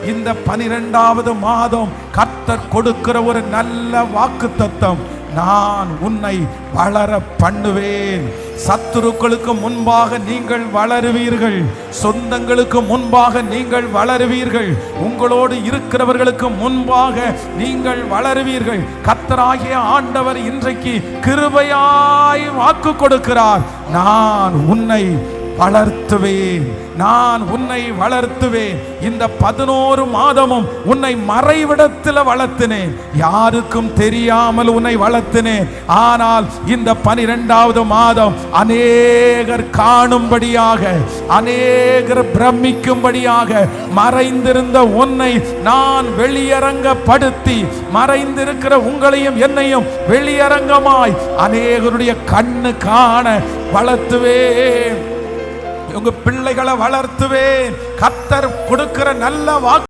இந்த 12வது மாதம் கர்த்தர் கொடுக்கிற ஒரு நல்ல வாக்குத்தத்தம், நான் உன்னை வளர பண்ணுவேன். சத்துருக்களுக்கு முன்பாக நீங்கள் வளருவீர்கள், சொந்தங்களுக்கு முன்பாக நீங்கள் வளருவீர்கள், உங்களோடு இருக்கிறவர்களுக்கு முன்பாக நீங்கள் வளருவீர்கள். கர்த்தராகிய ஆண்டவர் இன்றைக்கு கிருபையாய் வாக்கு கொடுக்கிறார், நான் உன்னை வளர்த்துவேன், நான் உன்னை வளர்த்துவேன். இந்த 11 மாதமும் உன்னை மறைவிடத்தில் வளர்த்தினேன், யாருக்கும் தெரியாமல் உன்னை வளர்த்தினேன். ஆனால் இந்த 12வது மாதம் அநேகர் காணும்படியாக, அநேகர் பிரமிக்கும்படியாக மறைந்திருந்த உன்னை நான் வெளியரங்கப்படுத்தி, மறைந்திருக்கிற உங்களையும் என்னையும் வெளியரங்கமாய் அநேகருடைய கண்ணு காண வளர்த்துவேன். உங்க பிள்ளைகளை வளர்த்துவேன். கர்த்தர் கொடுக்கிற நல்ல வாக்கு